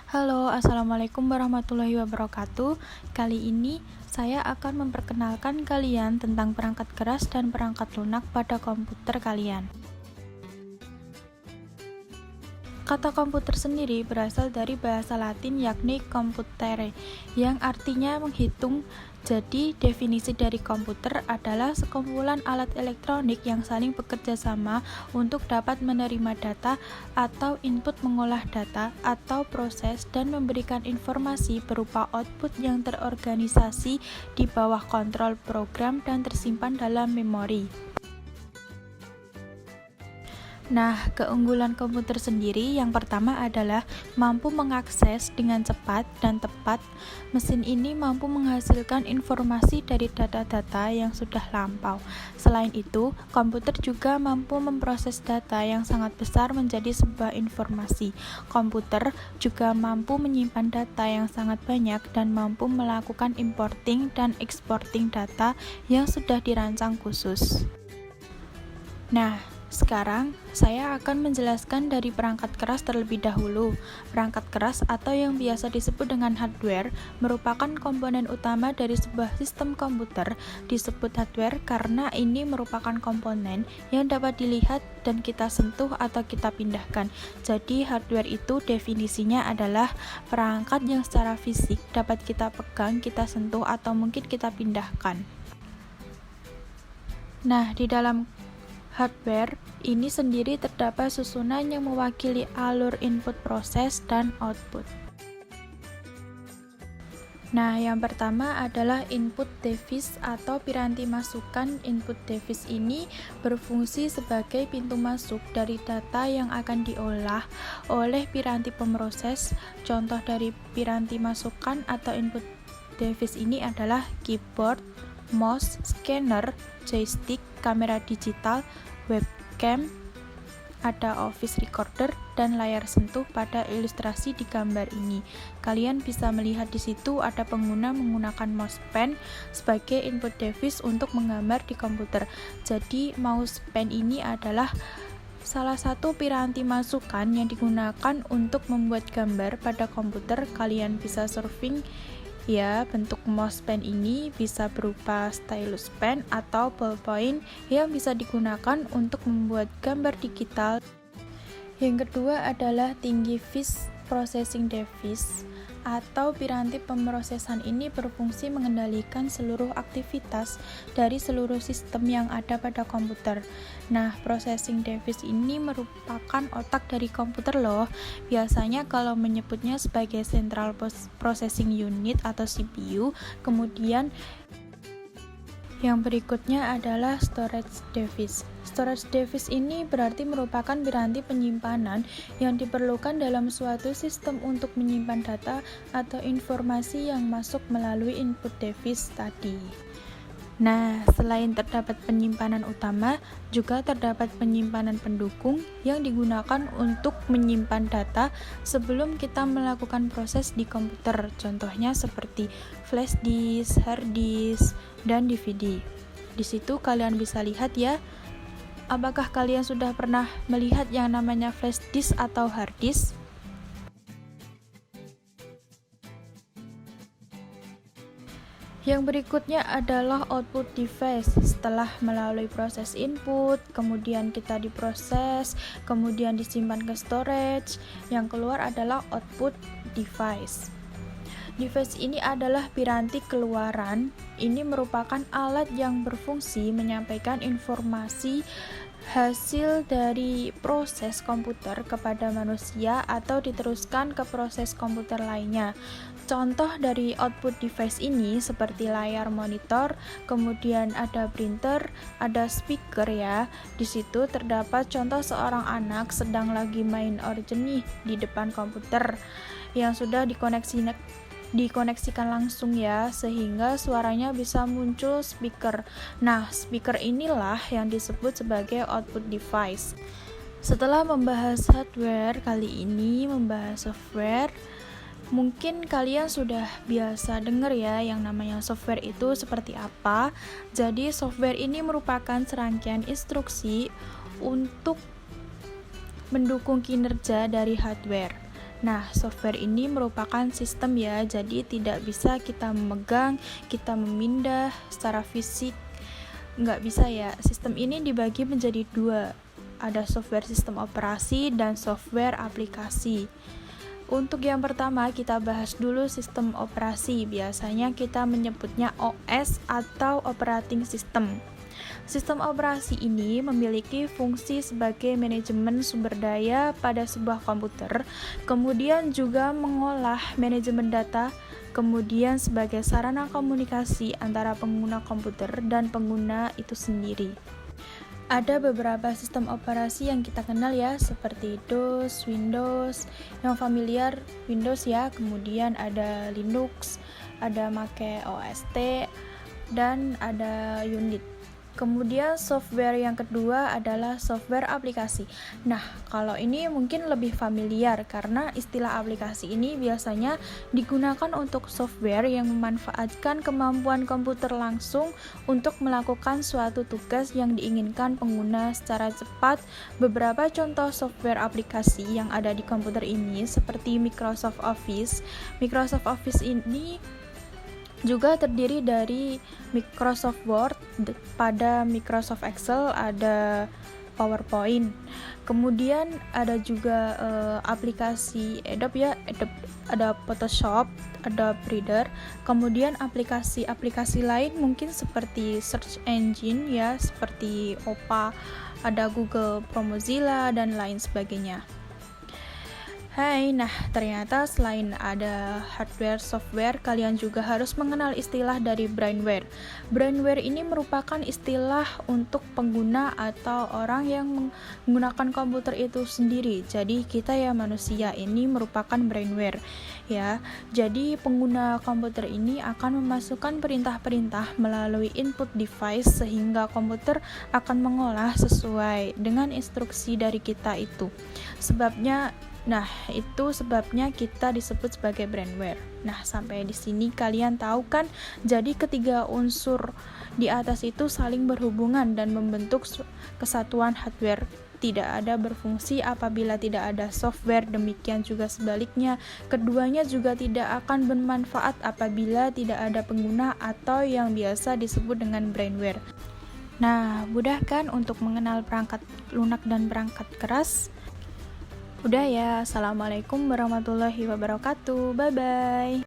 Halo, Assalamualaikum warahmatullahi wabarakatuh. Kali ini saya akan memperkenalkan kalian tentang perangkat keras dan perangkat lunak pada komputer kalian. Kata komputer sendiri berasal dari bahasa Latin yakni computere, yang artinya menghitung. Jadi, definisi dari komputer adalah sekumpulan alat elektronik yang saling bekerja sama untuk dapat menerima data atau input, mengolah data atau proses, dan memberikan informasi berupa output yang terorganisasi di bawah kontrol program dan tersimpan dalam memori. Nah, keunggulan komputer sendiri yang pertama adalah mampu mengakses dengan cepat dan tepat. Mesin ini mampu menghasilkan informasi dari data-data yang sudah lampau. Selain itu, komputer juga mampu memproses data yang sangat besar menjadi sebuah informasi. Komputer juga mampu menyimpan data yang sangat banyak dan mampu melakukan importing dan exporting data yang sudah dirancang khusus. Nah, sekarang saya akan menjelaskan dari perangkat keras terlebih dahulu. Perangkat keras atau yang biasa disebut dengan hardware merupakan komponen utama dari sebuah sistem komputer. Disebut hardware karena ini merupakan komponen yang dapat dilihat dan kita sentuh atau kita pindahkan. Jadi hardware itu definisinya adalah perangkat yang secara fisik dapat kita pegang, kita sentuh atau mungkin kita pindahkan. Nah, di dalam hardware ini sendiri terdapat susunan yang mewakili alur input proses dan output. Nah, yang pertama adalah input device atau piranti masukan. Input device ini berfungsi sebagai pintu masuk dari data yang akan diolah oleh piranti pemroses. Contoh dari piranti masukan atau input device ini adalah keyboard, mouse, scanner, joystick, kamera digital, webcam, ada office recorder, dan layar sentuh pada ilustrasi di gambar ini. Kalian bisa melihat di situ ada pengguna menggunakan mouse pen sebagai input device untuk menggambar di komputer. Jadi mouse pen ini adalah salah satu piranti masukan yang digunakan untuk membuat gambar pada komputer. Kalian bisa surfing ya, bentuk mouse pen ini bisa berupa stylus pen atau ballpoint yang bisa digunakan untuk membuat gambar digital. Yang kedua adalah device processing device atau piranti pemrosesan ini berfungsi mengendalikan seluruh aktivitas dari seluruh sistem yang ada pada komputer. Nah, processing device ini merupakan otak dari komputer loh. Biasanya kalau menyebutnya sebagai Central Processing Unit atau CPU. Kemudian yang berikutnya adalah storage device. Storage device ini berarti merupakan piranti penyimpanan yang diperlukan dalam suatu sistem untuk menyimpan data atau informasi yang masuk melalui input device tadi. Nah, selain terdapat penyimpanan utama, juga terdapat penyimpanan pendukung yang digunakan untuk menyimpan data sebelum kita melakukan proses di komputer. Contohnya seperti flash disk, hard disk, dan DVD. Di situ kalian bisa lihat ya. Apakah kalian sudah pernah melihat yang namanya flash disk atau hard disk? Yang berikutnya adalah output device. Setelah melalui proses input, kemudian kita diproses, kemudian disimpan ke storage, yang keluar adalah output device. Device ini adalah piranti keluaran. Ini merupakan alat yang berfungsi menyampaikan informasi hasil dari proses komputer kepada manusia atau diteruskan ke proses komputer lainnya. Contoh dari output device ini seperti layar monitor, kemudian ada printer, ada speaker ya. Di situ terdapat contoh seorang anak sedang lagi main Origin nih di depan komputer yang sudah dikoneksikan langsung ya, sehingga suaranya bisa muncul speaker. Nah, speaker inilah yang disebut sebagai output device. Setelah membahas hardware, kali ini membahas software. Mungkin kalian sudah biasa dengar ya yang namanya software itu seperti apa. Jadi software ini merupakan serangkaian instruksi untuk mendukung kinerja dari hardware. Nah, software ini merupakan sistem ya, jadi tidak bisa kita memegang, kita memindah secara fisik, nggak bisa ya. Sistem ini dibagi menjadi dua, ada software sistem operasi dan software aplikasi. Untuk yang pertama kita bahas dulu sistem operasi. Biasanya kita menyebutnya OS atau operating system. Sistem operasi ini memiliki fungsi sebagai manajemen sumber daya pada sebuah komputer, kemudian juga mengolah manajemen data, kemudian sebagai sarana komunikasi antara pengguna komputer dan pengguna itu sendiri. Ada beberapa sistem operasi yang kita kenal ya, seperti DOS, Windows, yang familiar Windows ya, kemudian ada Linux, ada Mac OS X, dan ada Unix. Kemudian software yang kedua adalah software aplikasi. Nah, kalau ini mungkin lebih familiar karena istilah aplikasi ini biasanya digunakan untuk software yang memanfaatkan kemampuan komputer langsung untuk melakukan suatu tugas yang diinginkan pengguna secara cepat. Beberapa contoh software aplikasi yang ada di komputer ini seperti Microsoft Office. Microsoft Office ini juga terdiri dari Microsoft Word, pada Microsoft Excel ada PowerPoint. Kemudian ada juga aplikasi Adobe ya, ada Photoshop, ada Reader. Kemudian aplikasi-aplikasi lain mungkin seperti search engine ya, seperti Opera, ada Google, Mozilla dan lain sebagainya. Hai, nah ternyata selain ada hardware, software, kalian juga harus mengenal istilah dari brainware. Brainware ini merupakan istilah untuk pengguna atau orang yang menggunakan komputer itu sendiri. Jadi kita ya manusia ini merupakan brainware ya. Jadi pengguna komputer ini akan memasukkan perintah-perintah melalui input device sehingga komputer akan mengolah sesuai dengan instruksi dari kita itu. Itu sebabnya kita disebut sebagai brainware. Nah, sampai di sini kalian tahu kan? Jadi ketiga unsur di atas itu saling berhubungan dan membentuk kesatuan hardware. Tidak ada berfungsi apabila tidak ada software, demikian juga sebaliknya. Keduanya juga tidak akan bermanfaat apabila tidak ada pengguna atau yang biasa disebut dengan brainware. Nah, mudah kan untuk mengenal perangkat lunak dan perangkat keras? Udah ya, assalamualaikum warahmatullahi wabarakatuh, bye-bye.